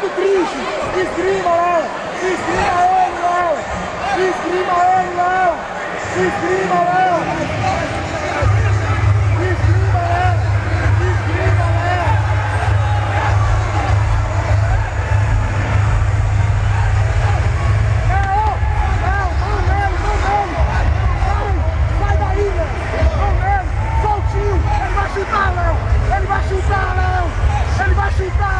todo triste. Esgrima, Léo. Esgrima ele, Léo. Esgrima ele, Léo. Esgrima, Léo. Esgrima, Léo. Esgrima, Léo. Léo, mão nele. Sai daí, Léo. Mão nele. Soltinho. Ele vai chutar, Léo. Ele vai chutar, Léo. Ele vai chutar.